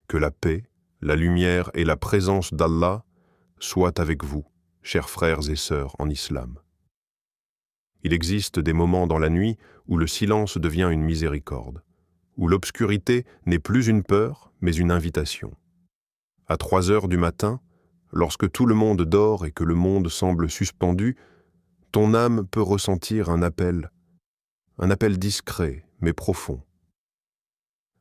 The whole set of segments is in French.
Que la paix, la lumière et la présence d'Allah soient avec vous, chers frères et sœurs en islam. Il existe des moments dans la nuit où le silence devient une miséricorde, où l'obscurité n'est plus une peur, mais une invitation. À 3 heures du matin, lorsque tout le monde dort et que le monde semble suspendu, ton âme peut ressentir un appel discret mais profond.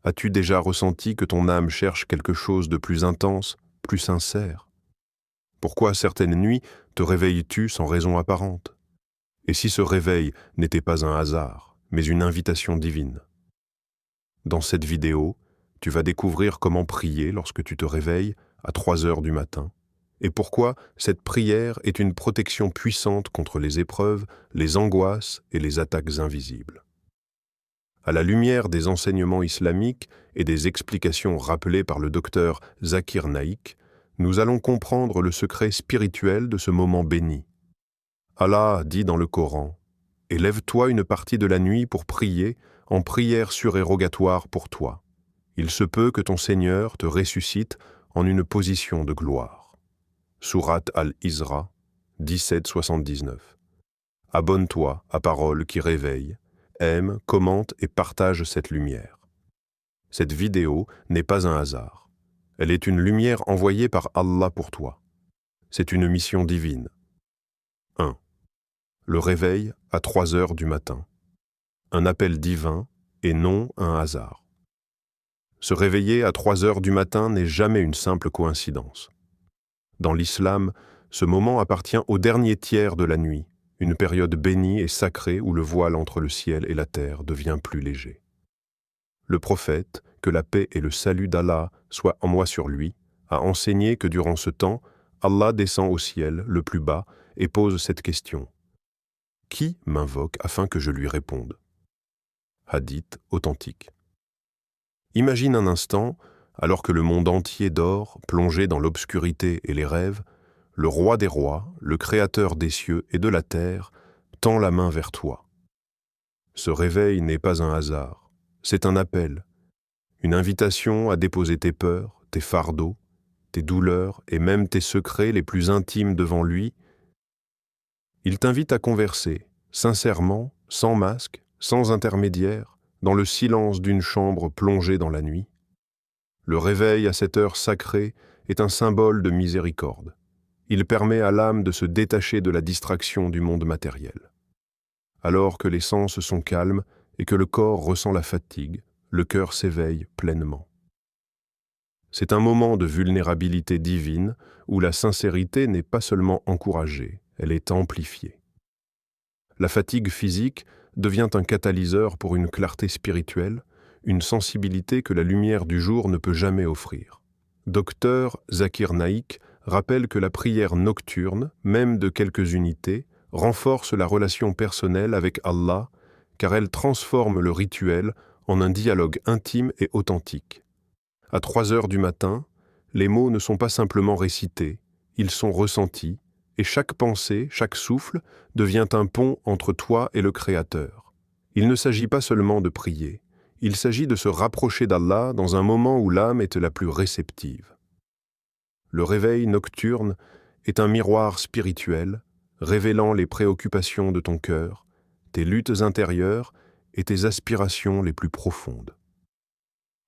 As-tu déjà ressenti que ton âme cherche quelque chose de plus intense, plus sincère? Pourquoi certaines nuits te réveilles-tu sans raison apparente? Et si ce réveil n'était pas un hasard, mais une invitation divine? Dans cette vidéo, tu vas découvrir comment prier lorsque tu te réveilles à 3 heures du matin, et pourquoi cette prière est une protection puissante contre les épreuves, les angoisses et les attaques invisibles. À la lumière des enseignements islamiques et des explications rappelées par le docteur Zakir Naik, nous allons comprendre le secret spirituel de ce moment béni. Allah dit dans le Coran « Élève-toi une partie de la nuit pour prier, en prière surérogatoire pour toi. Il se peut que ton Seigneur te ressuscite en une position de gloire. » Sourate Al-Isra, 17-79. Abonne-toi à Paroles qui réveillent, aime, commente et partage cette lumière. Cette vidéo n'est pas un hasard. Elle est une lumière envoyée par Allah pour toi. C'est une mission divine. 1. Le réveil à 3 heures du matin. Un appel divin et non un hasard. Se réveiller à 3 heures du matin n'est jamais une simple coïncidence. Dans l'islam, ce moment appartient au dernier tiers de la nuit, une période bénie et sacrée où le voile entre le ciel et la terre devient plus léger. Le prophète, que la paix et le salut d'Allah soient en moi sur lui, a enseigné que durant ce temps, Allah descend au ciel, le plus bas, et pose cette question. Qui m'invoque afin que je lui réponde? Hadith authentique. Imagine un instant, alors que le monde entier dort, plongé dans l'obscurité et les rêves, le roi des rois, le créateur des cieux et de la terre, tend la main vers toi. Ce réveil n'est pas un hasard, c'est un appel, une invitation à déposer tes peurs, tes fardeaux, tes douleurs et même tes secrets les plus intimes devant lui. Il t'invite à converser, sincèrement, sans masque, sans intermédiaire, dans le silence d'une chambre plongée dans la nuit. Le réveil à cette heure sacrée est un symbole de miséricorde. Il permet à l'âme de se détacher de la distraction du monde matériel. Alors que les sens sont calmes et que le corps ressent la fatigue, le cœur s'éveille pleinement. C'est un moment de vulnérabilité divine où la sincérité n'est pas seulement encouragée, elle est amplifiée. La fatigue physique devient un catalyseur pour une clarté spirituelle, une sensibilité que la lumière du jour ne peut jamais offrir. Docteur Zakir Naik rappelle que la prière nocturne, même de quelques unités, renforce la relation personnelle avec Allah, car elle transforme le rituel en un dialogue intime et authentique. À 3 heures du matin, les mots ne sont pas simplement récités, ils sont ressentis, et chaque pensée, chaque souffle devient un pont entre toi et le Créateur. Il ne s'agit pas seulement de prier, il s'agit de se rapprocher d'Allah dans un moment où l'âme est la plus réceptive. Le réveil nocturne est un miroir spirituel, révélant les préoccupations de ton cœur, tes luttes intérieures et tes aspirations les plus profondes.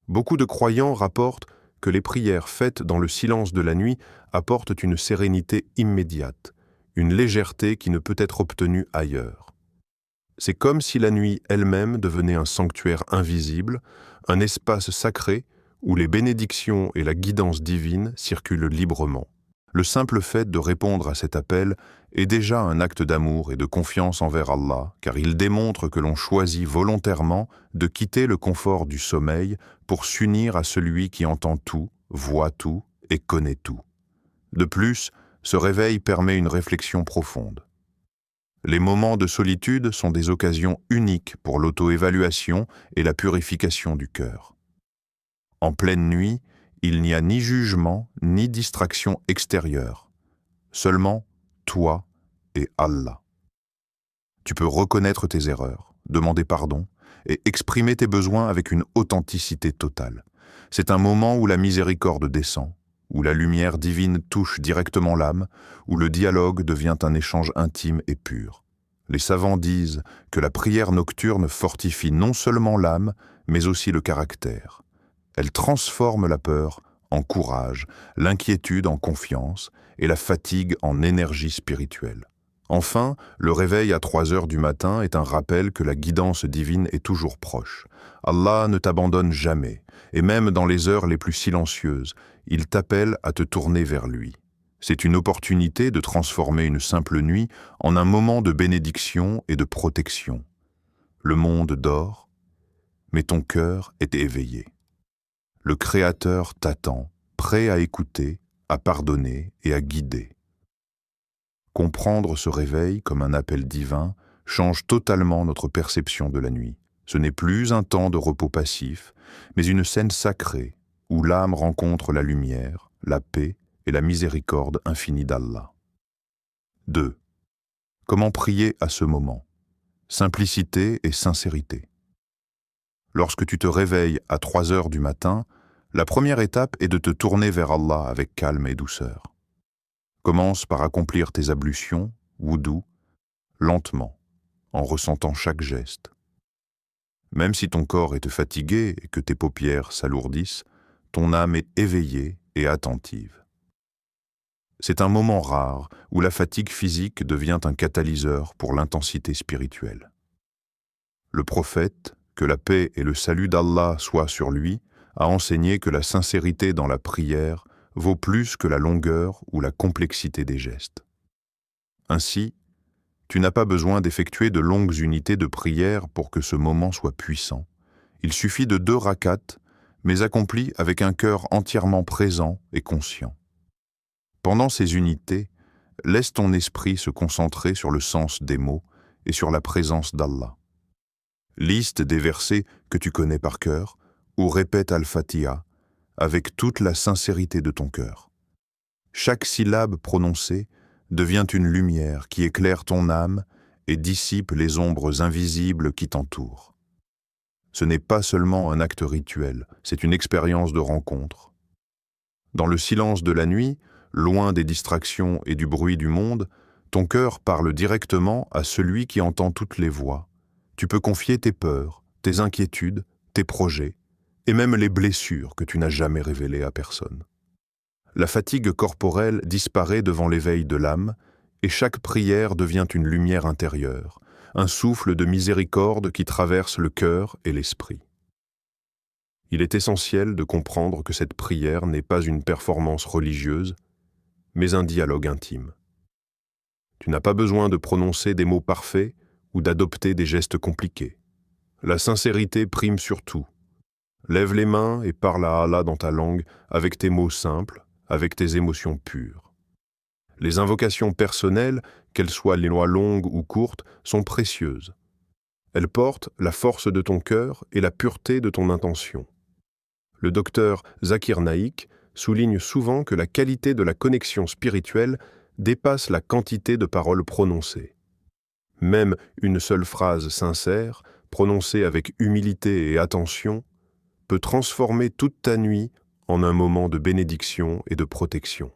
Beaucoup de croyants rapportent que les prières faites dans le silence de la nuit apportent une sérénité immédiate, une légèreté qui ne peut être obtenue ailleurs. C'est comme si la nuit elle-même devenait un sanctuaire invisible, un espace sacré où les bénédictions et la guidance divine circulent librement. Le simple fait de répondre à cet appel est déjà un acte d'amour et de confiance envers Allah, car il démontre que l'on choisit volontairement de quitter le confort du sommeil pour s'unir à celui qui entend tout, voit tout et connaît tout. De plus, ce réveil permet une réflexion profonde. Les moments de solitude sont des occasions uniques pour l'auto-évaluation et la purification du cœur. En pleine nuit, il n'y a ni jugement ni distraction extérieure, seulement toi et Allah. Tu peux reconnaître tes erreurs, demander pardon et exprimer tes besoins avec une authenticité totale. C'est un moment où la miséricorde descend, où la lumière divine touche directement l'âme, où le dialogue devient un échange intime et pur. Les savants disent que la prière nocturne fortifie non seulement l'âme, mais aussi le caractère. Elle transforme la peur en courage, l'inquiétude en confiance et la fatigue en énergie spirituelle. Enfin, le réveil à 3 heures du matin est un rappel que la guidance divine est toujours proche. Allah ne t'abandonne jamais, et même dans les heures les plus silencieuses, il t'appelle à te tourner vers lui. C'est une opportunité de transformer une simple nuit en un moment de bénédiction et de protection. Le monde dort, mais ton cœur est éveillé. Le Créateur t'attend, prêt à écouter, à pardonner et à guider. Comprendre ce réveil comme un appel divin change totalement notre perception de la nuit. Ce n'est plus un temps de repos passif, mais une scène sacrée où l'âme rencontre la lumière, la paix et la miséricorde infinie d'Allah. 2. Comment prier à ce moment? Simplicité et sincérité. Lorsque tu te réveilles à 3 heures du matin, la première étape est de te tourner vers Allah avec calme et douceur. Commence par accomplir tes ablutions, wudu, lentement, en ressentant chaque geste. Même si ton corps est fatigué et que tes paupières s'alourdissent, ton âme est éveillée et attentive. C'est un moment rare où la fatigue physique devient un catalyseur pour l'intensité spirituelle. Le prophète, que la paix et le salut d'Allah soient sur lui, a enseigné que la sincérité dans la prière vaut plus que la longueur ou la complexité des gestes. Ainsi, tu n'as pas besoin d'effectuer de longues unités de prière pour que ce moment soit puissant. Il suffit de 2 rakats, mais accomplis avec un cœur entièrement présent et conscient. Pendant ces unités, laisse ton esprit se concentrer sur le sens des mots et sur la présence d'Allah. Liste des versets que tu connais par cœur ou répète Al-Fatiha avec toute la sincérité de ton cœur. Chaque syllabe prononcée devient une lumière qui éclaire ton âme et dissipe les ombres invisibles qui t'entourent. Ce n'est pas seulement un acte rituel, c'est une expérience de rencontre. Dans le silence de la nuit, loin des distractions et du bruit du monde, ton cœur parle directement à celui qui entend toutes les voix. Tu peux confier tes peurs, tes inquiétudes, tes projets, et même les blessures que tu n'as jamais révélées à personne. La fatigue corporelle disparaît devant l'éveil de l'âme, et chaque prière devient une lumière intérieure, un souffle de miséricorde qui traverse le cœur et l'esprit. Il est essentiel de comprendre que cette prière n'est pas une performance religieuse, mais un dialogue intime. Tu n'as pas besoin de prononcer des mots parfaits ou d'adopter des gestes compliqués. La sincérité prime sur tout. Lève les mains et parle à Allah dans ta langue avec tes mots simples, avec tes émotions pures. Les invocations personnelles, qu'elles soient les lois longues ou courtes, sont précieuses. Elles portent la force de ton cœur et la pureté de ton intention. Le docteur Zakir Naik souligne souvent que la qualité de la connexion spirituelle dépasse la quantité de paroles prononcées. Même une seule phrase sincère, prononcée avec humilité et attention, peut transformer toute ta nuit en un moment de bénédiction et de protection.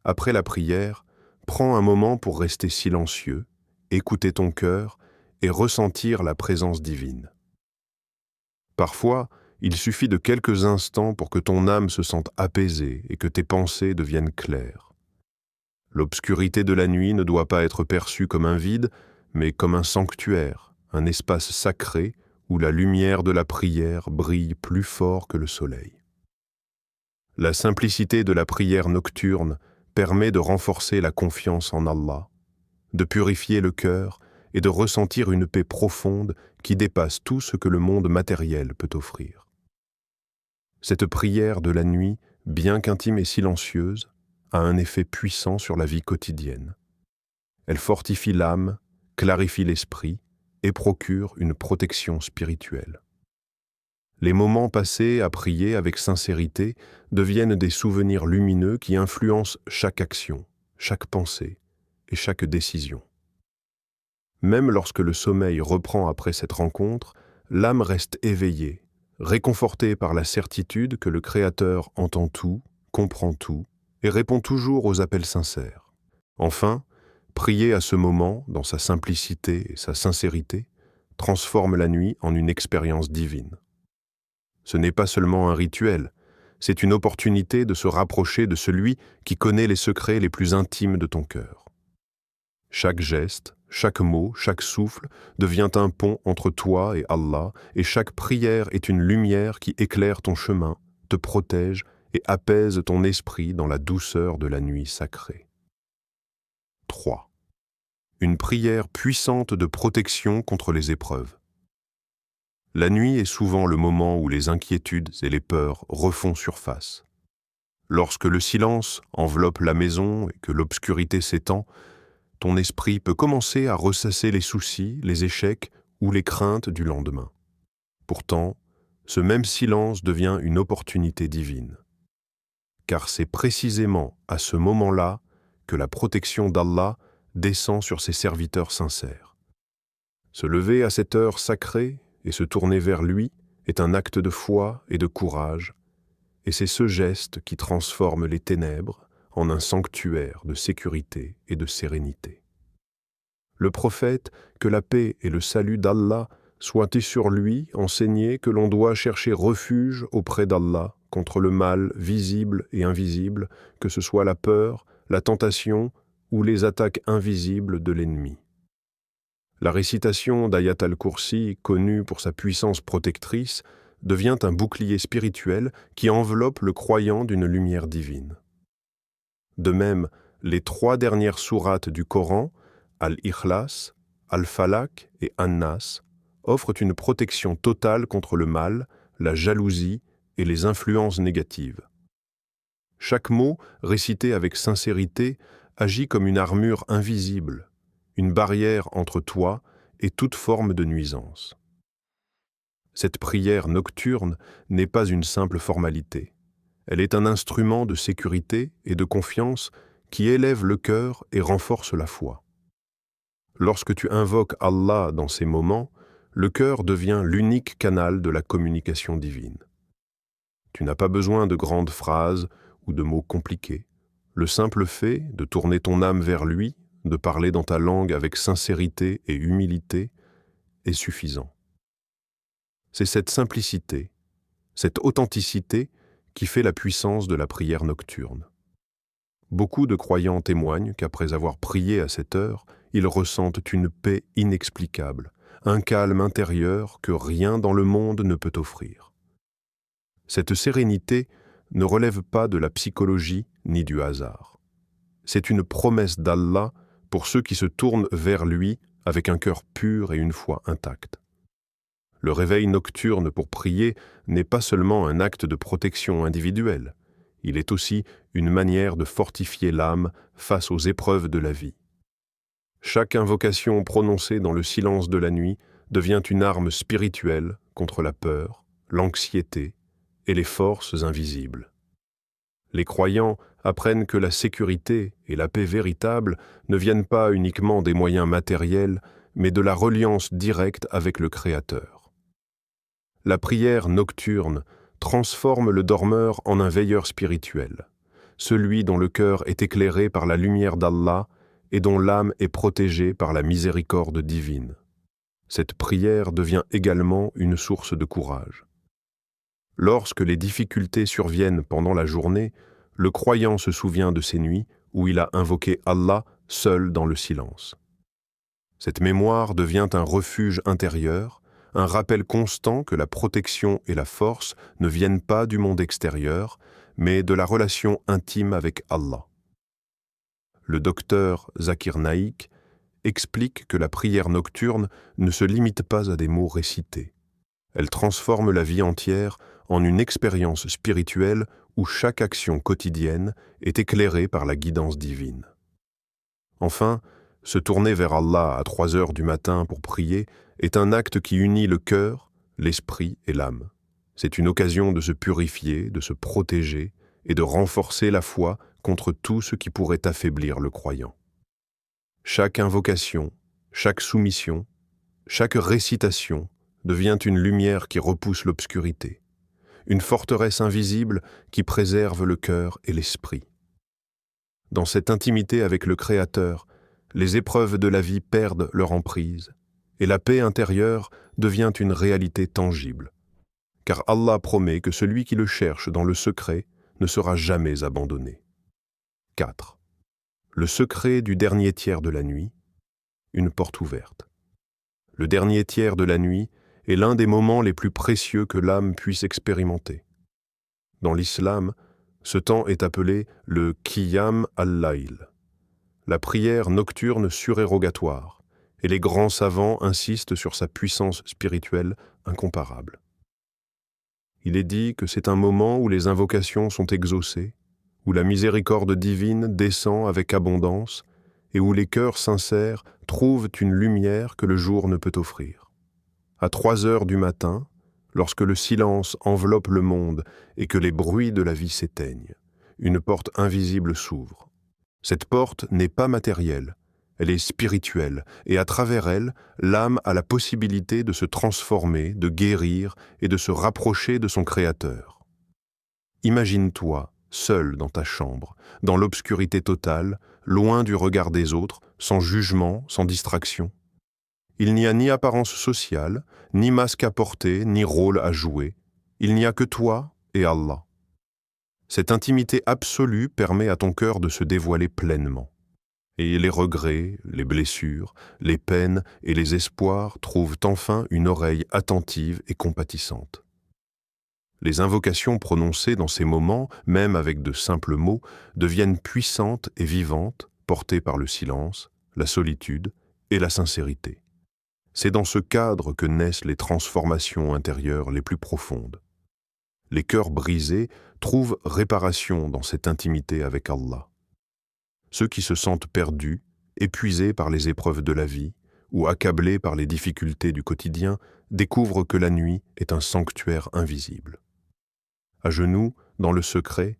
Après la prière, prends un moment pour rester silencieux, écouter ton cœur et ressentir la présence divine. Parfois, il suffit de quelques instants pour que ton âme se sente apaisée et que tes pensées deviennent claires. L'obscurité de la nuit ne doit pas être perçue comme un vide, mais comme un sanctuaire, un espace sacré où la lumière de la prière brille plus fort que le soleil. La simplicité de la prière nocturne permet de renforcer la confiance en Allah, de purifier le cœur et de ressentir une paix profonde qui dépasse tout ce que le monde matériel peut offrir. Cette prière de la nuit, bien qu'intime et silencieuse, a un effet puissant sur la vie quotidienne. Elle fortifie l'âme, clarifie l'esprit et procure une protection spirituelle. Les moments passés à prier avec sincérité deviennent des souvenirs lumineux qui influencent chaque action, chaque pensée et chaque décision. Même lorsque le sommeil reprend après cette rencontre, l'âme reste éveillée, réconforté par la certitude que le Créateur entend tout, comprend tout et répond toujours aux appels sincères. Enfin, prier à ce moment, dans sa simplicité et sa sincérité, transforme la nuit en une expérience divine. Ce n'est pas seulement un rituel, c'est une opportunité de se rapprocher de celui qui connaît les secrets les plus intimes de ton cœur. Chaque geste, chaque mot, chaque souffle devient un pont entre toi et Allah, et chaque prière est une lumière qui éclaire ton chemin, te protège et apaise ton esprit dans la douceur de la nuit sacrée. 3. Une prière puissante de protection contre les épreuves. La nuit est souvent le moment où les inquiétudes et les peurs refont surface. Lorsque le silence enveloppe la maison et que l'obscurité s'étend, ton esprit peut commencer à ressasser les soucis, les échecs ou les craintes du lendemain. Pourtant, ce même silence devient une opportunité divine. Car c'est précisément à ce moment-là que la protection d'Allah descend sur ses serviteurs sincères. Se lever à cette heure sacrée et se tourner vers lui est un acte de foi et de courage, et c'est ce geste qui transforme les ténèbres en un sanctuaire de sécurité et de sérénité. Le prophète, que la paix et le salut d'Allah soient sur lui, enseignait que l'on doit chercher refuge auprès d'Allah contre le mal visible et invisible, que ce soit la peur, la tentation ou les attaques invisibles de l'ennemi. La récitation d'Ayat al-Kursi, connue pour sa puissance protectrice, devient un bouclier spirituel qui enveloppe le croyant d'une lumière divine. De même, les 3 dernières sourates du Coran, Al-Ikhlas, Al-Falaq et An-Nas, offrent une protection totale contre le mal, la jalousie et les influences négatives. Chaque mot, récité avec sincérité, agit comme une armure invisible, une barrière entre toi et toute forme de nuisance. Cette prière nocturne n'est pas une simple formalité. Elle est un instrument de sécurité et de confiance qui élève le cœur et renforce la foi. Lorsque tu invoques Allah dans ces moments, le cœur devient l'unique canal de la communication divine. Tu n'as pas besoin de grandes phrases ou de mots compliqués. Le simple fait de tourner ton âme vers lui, de parler dans ta langue avec sincérité et humilité, est suffisant. C'est cette simplicité, cette authenticité qui fait la puissance de la prière nocturne. Beaucoup de croyants témoignent qu'après avoir prié à cette heure, ils ressentent une paix inexplicable, un calme intérieur que rien dans le monde ne peut offrir. Cette sérénité ne relève pas de la psychologie ni du hasard. C'est une promesse d'Allah pour ceux qui se tournent vers lui avec un cœur pur et une foi intacte. Le réveil nocturne pour prier n'est pas seulement un acte de protection individuelle, il est aussi une manière de fortifier l'âme face aux épreuves de la vie. Chaque invocation prononcée dans le silence de la nuit devient une arme spirituelle contre la peur, l'anxiété et les forces invisibles. Les croyants apprennent que la sécurité et la paix véritable ne viennent pas uniquement des moyens matériels, mais de la reliance directe avec le Créateur. La prière nocturne transforme le dormeur en un veilleur spirituel, celui dont le cœur est éclairé par la lumière d'Allah et dont l'âme est protégée par la miséricorde divine. Cette prière devient également une source de courage. Lorsque les difficultés surviennent pendant la journée, le croyant se souvient de ces nuits où il a invoqué Allah seul dans le silence. Cette mémoire devient un refuge intérieur, un rappel constant que la protection et la force ne viennent pas du monde extérieur, mais de la relation intime avec Allah. Le docteur Zakir Naik explique que la prière nocturne ne se limite pas à des mots récités. Elle transforme la vie entière en une expérience spirituelle où chaque action quotidienne est éclairée par la guidance divine. Enfin, se tourner vers Allah à 3 heures du matin pour prier est un acte qui unit le cœur, l'esprit et l'âme. C'est une occasion de se purifier, de se protéger et de renforcer la foi contre tout ce qui pourrait affaiblir le croyant. Chaque invocation, chaque soumission, chaque récitation devient une lumière qui repousse l'obscurité, une forteresse invisible qui préserve le cœur et l'esprit. Dans cette intimité avec le Créateur, les épreuves de la vie perdent leur emprise, et la paix intérieure devient une réalité tangible. Car Allah promet que celui qui le cherche dans le secret ne sera jamais abandonné. 4. Le secret du dernier tiers de la nuit, une porte ouverte. Le dernier tiers de la nuit est l'un des moments les plus précieux que l'âme puisse expérimenter. Dans l'islam, ce temps est appelé le Qiyam al-Layl, la prière nocturne surérogatoire, et les grands savants insistent sur sa puissance spirituelle incomparable. Il est dit que c'est un moment où les invocations sont exaucées, où la miséricorde divine descend avec abondance et où les cœurs sincères trouvent une lumière que le jour ne peut offrir. À 3 heures du matin, lorsque le silence enveloppe le monde et que les bruits de la vie s'éteignent, une porte invisible s'ouvre. Cette porte n'est pas matérielle, elle est spirituelle, et à travers elle, l'âme a la possibilité de se transformer, de guérir et de se rapprocher de son Créateur. Imagine-toi, seul dans ta chambre, dans l'obscurité totale, loin du regard des autres, sans jugement, sans distraction. Il n'y a ni apparence sociale, ni masque à porter, ni rôle à jouer. Il n'y a que toi et Allah. Cette intimité absolue permet à ton cœur de se dévoiler pleinement. Et les regrets, les blessures, les peines et les espoirs trouvent enfin une oreille attentive et compatissante. Les invocations prononcées dans ces moments, même avec de simples mots, deviennent puissantes et vivantes, portées par le silence, la solitude et la sincérité. C'est dans ce cadre que naissent les transformations intérieures les plus profondes. Les cœurs brisés trouvent réparation dans cette intimité avec Allah. Ceux qui se sentent perdus, épuisés par les épreuves de la vie ou accablés par les difficultés du quotidien, découvrent que la nuit est un sanctuaire invisible. À genoux, dans le secret,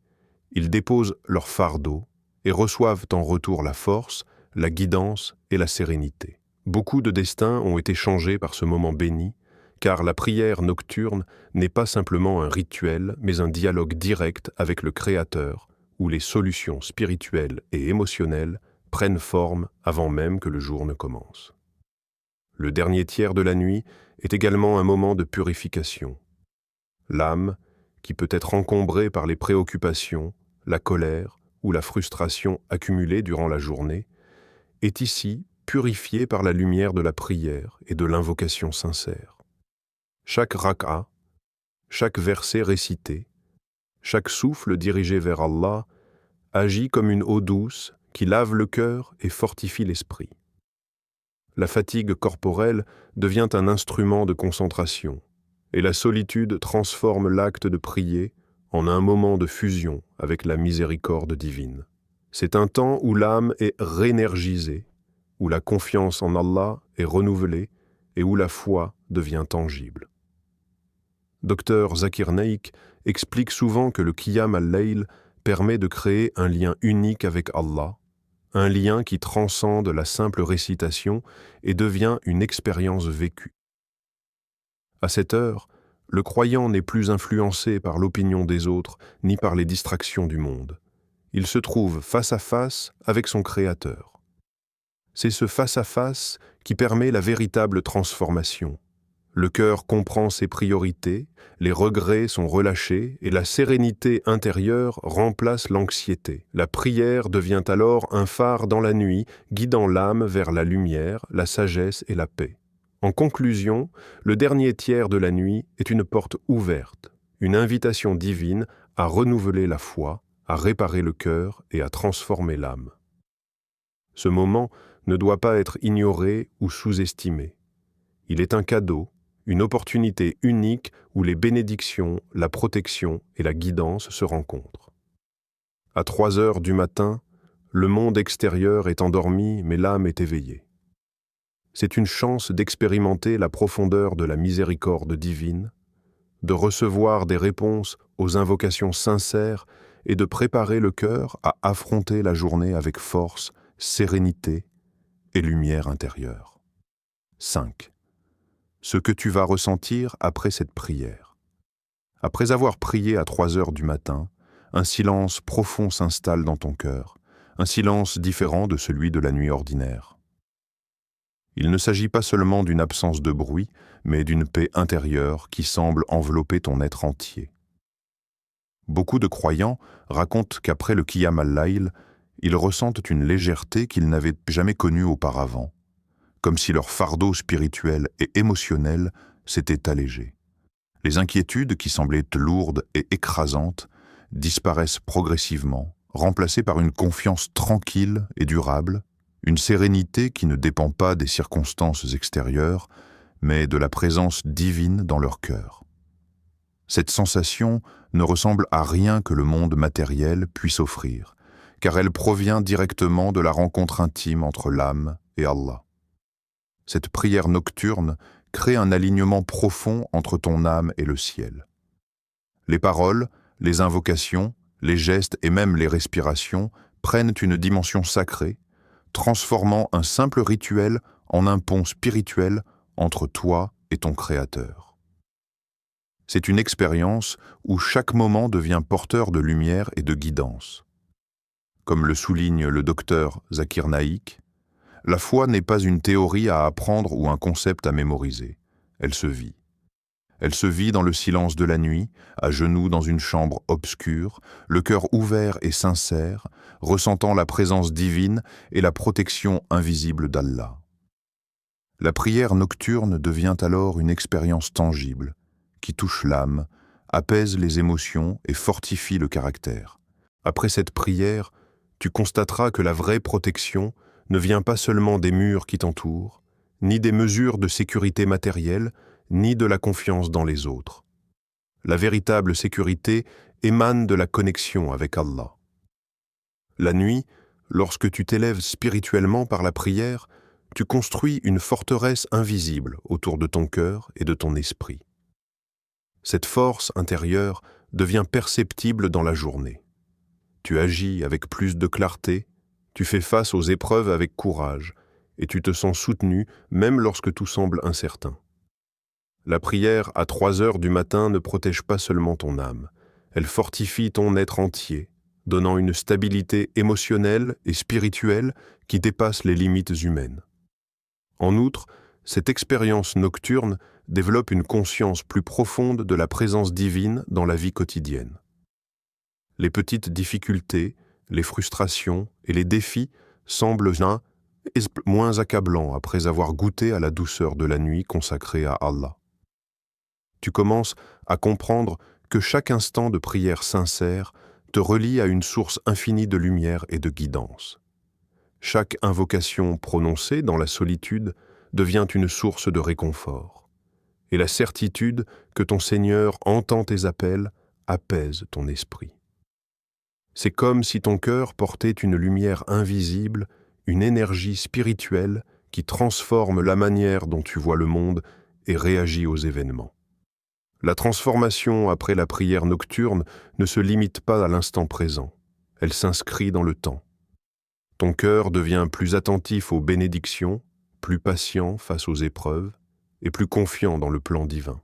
ils déposent leur fardeau et reçoivent en retour la force, la guidance et la sérénité. Beaucoup de destins ont été changés par ce moment béni, car la prière nocturne n'est pas simplement un rituel, mais un dialogue direct avec le Créateur, où les solutions spirituelles et émotionnelles prennent forme avant même que le jour ne commence. Le dernier tiers de la nuit est également un moment de purification. L'âme, qui peut être encombrée par les préoccupations, la colère ou la frustration accumulée durant la journée, est ici purifiée par la lumière de la prière et de l'invocation sincère. Chaque rak'a, chaque verset récité, chaque souffle dirigé vers Allah agit comme une eau douce qui lave le cœur et fortifie l'esprit. La fatigue corporelle devient un instrument de concentration, et la solitude transforme l'acte de prier en un moment de fusion avec la miséricorde divine. C'est un temps où l'âme est réénergisée, où la confiance en Allah est renouvelée et où la foi devient tangible. Dr Zakir Naik explique souvent que le Qiyam al-Layl permet de créer un lien unique avec Allah, un lien qui transcende la simple récitation et devient une expérience vécue. À cette heure, le croyant n'est plus influencé par l'opinion des autres ni par les distractions du monde. Il se trouve face à face avec son Créateur. C'est ce face-à-face qui permet la véritable transformation. Le cœur comprend ses priorités, les regrets sont relâchés et la sérénité intérieure remplace l'anxiété. La prière devient alors un phare dans la nuit, guidant l'âme vers la lumière, la sagesse et la paix. En conclusion, le dernier tiers de la nuit est une porte ouverte, une invitation divine à renouveler la foi, à réparer le cœur et à transformer l'âme. Ce moment ne doit pas être ignoré ou sous-estimé. Il est un cadeau, une opportunité unique où les bénédictions, la protection et la guidance se rencontrent. À 3 heures du matin, le monde extérieur est endormi, mais l'âme est éveillée. C'est une chance d'expérimenter la profondeur de la miséricorde divine, de recevoir des réponses aux invocations sincères et de préparer le cœur à affronter la journée avec force, sérénité et lumière intérieure. 5. ce que tu vas ressentir après cette prière. Après avoir prié à 3 heures du matin, un silence profond s'installe dans ton cœur, un silence différent de celui de la nuit ordinaire. Il ne s'agit pas seulement d'une absence de bruit, mais d'une paix intérieure qui semble envelopper ton être entier. Beaucoup de croyants racontent qu'après le Qiyam al-Layl, ils ressentent une légèreté qu'ils n'avaient jamais connue auparavant, comme si leur fardeau spirituel et émotionnel s'était allégé. Les inquiétudes qui semblaient lourdes et écrasantes disparaissent progressivement, remplacées par une confiance tranquille et durable, une sérénité qui ne dépend pas des circonstances extérieures, mais de la présence divine dans leur cœur. Cette sensation ne ressemble à rien que le monde matériel puisse offrir, car elle provient directement de la rencontre intime entre l'âme et Allah. Cette prière nocturne crée un alignement profond entre ton âme et le ciel. Les paroles, les invocations, les gestes et même les respirations prennent une dimension sacrée, transformant un simple rituel en un pont spirituel entre toi et ton Créateur. C'est une expérience où chaque moment devient porteur de lumière et de guidance. Comme le souligne le docteur Zakir Naik, la foi n'est pas une théorie à apprendre ou un concept à mémoriser. Elle se vit. Elle se vit dans le silence de la nuit, à genoux dans une chambre obscure, le cœur ouvert et sincère, ressentant la présence divine et la protection invisible d'Allah. La prière nocturne devient alors une expérience tangible, qui touche l'âme, apaise les émotions et fortifie le caractère. Après cette prière, tu constateras que la vraie protection ne vient pas seulement des murs qui t'entourent, ni des mesures de sécurité matérielle, ni de la confiance dans les autres. La véritable sécurité émane de la connexion avec Allah. La nuit, lorsque tu t'élèves spirituellement par la prière, tu construis une forteresse invisible autour de ton cœur et de ton esprit. Cette force intérieure devient perceptible dans la journée. Tu agis avec plus de clarté, tu fais face aux épreuves avec courage, et tu te sens soutenu même lorsque tout semble incertain. La prière à 3 heures du matin ne protège pas seulement ton âme, elle fortifie ton être entier, donnant une stabilité émotionnelle et spirituelle qui dépasse les limites humaines. En outre, cette expérience nocturne développe une conscience plus profonde de la présence divine dans la vie quotidienne. Les petites difficultés, les frustrations et les défis semblent moins accablants après avoir goûté à la douceur de la nuit consacrée à Allah. Tu commences à comprendre que chaque instant de prière sincère te relie à une source infinie de lumière et de guidance. Chaque invocation prononcée dans la solitude devient une source de réconfort. Et la certitude que ton Seigneur entend tes appels apaise ton esprit. C'est comme si ton cœur portait une lumière invisible, une énergie spirituelle qui transforme la manière dont tu vois le monde et réagit aux événements. La transformation après la prière nocturne ne se limite pas à l'instant présent, elle s'inscrit dans le temps. Ton cœur devient plus attentif aux bénédictions, plus patient face aux épreuves et plus confiant dans le plan divin.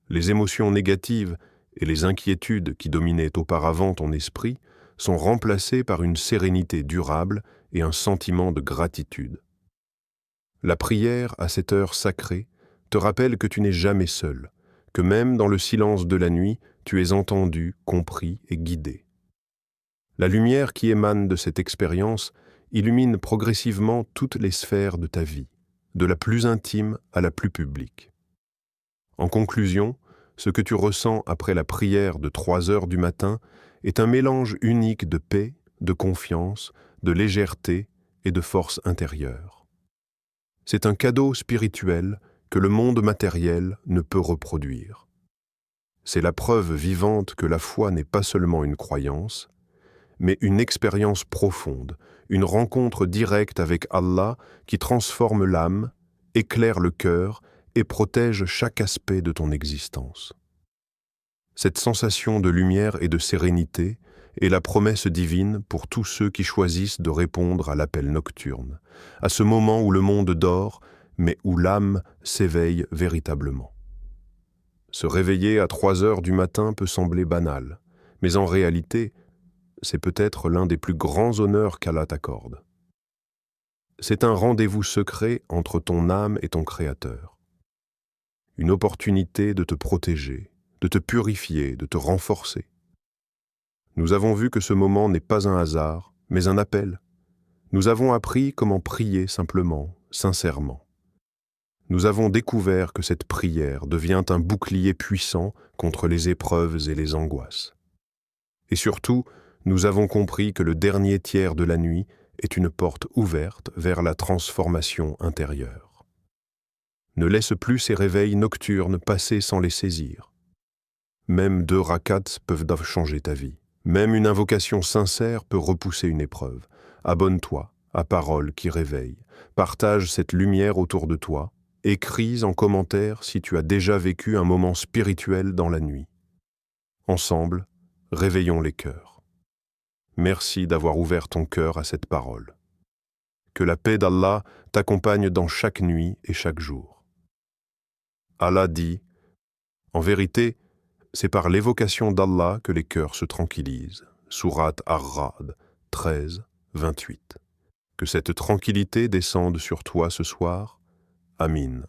Les émotions négatives et les inquiétudes qui dominaient auparavant ton esprit sont remplacées par une sérénité durable et un sentiment de gratitude. La prière à cette heure sacrée te rappelle que tu n'es jamais seul, que même dans le silence de la nuit, tu es entendu, compris et guidé. La lumière qui émane de cette expérience illumine progressivement toutes les sphères de ta vie, de la plus intime à la plus publique. En conclusion, ce que tu ressens après la prière de 3 heures du matin est un mélange unique de paix, de confiance, de légèreté et de force intérieure. C'est un cadeau spirituel que le monde matériel ne peut reproduire. C'est la preuve vivante que la foi n'est pas seulement une croyance, mais une expérience profonde, une rencontre directe avec Allah qui transforme l'âme, éclaire le cœur et protège chaque aspect de ton existence. Cette sensation de lumière et de sérénité est la promesse divine pour tous ceux qui choisissent de répondre à l'appel nocturne, à ce moment où le monde dort, mais où l'âme s'éveille véritablement. Se réveiller à 3 heures du matin peut sembler banal, mais en réalité, c'est peut-être l'un des plus grands honneurs qu'Allah t'accorde. C'est un rendez-vous secret entre ton âme et ton Créateur. Une opportunité de te protéger, de te purifier, de te renforcer. Nous avons vu que ce moment n'est pas un hasard, mais un appel. Nous avons appris comment prier simplement, sincèrement. Nous avons découvert que cette prière devient un bouclier puissant contre les épreuves et les angoisses. Et surtout, nous avons compris que le dernier tiers de la nuit est une porte ouverte vers la transformation intérieure. Ne laisse plus ces réveils nocturnes passer sans les saisir. Même 2 rakats peuvent changer ta vie. Même une invocation sincère peut repousser une épreuve. Abonne-toi à Paroles qui réveillent. Partage cette lumière autour de toi. Écris en commentaire si tu as déjà vécu un moment spirituel dans la nuit. Ensemble, réveillons les cœurs. Merci d'avoir ouvert ton cœur à cette parole. Que la paix d'Allah t'accompagne dans chaque nuit et chaque jour. Allah dit, en vérité, c'est par l'évocation d'Allah que les cœurs se tranquillisent. Sourate Ar-Ra'd 13, 28. Que cette tranquillité descende sur toi ce soir. Amin.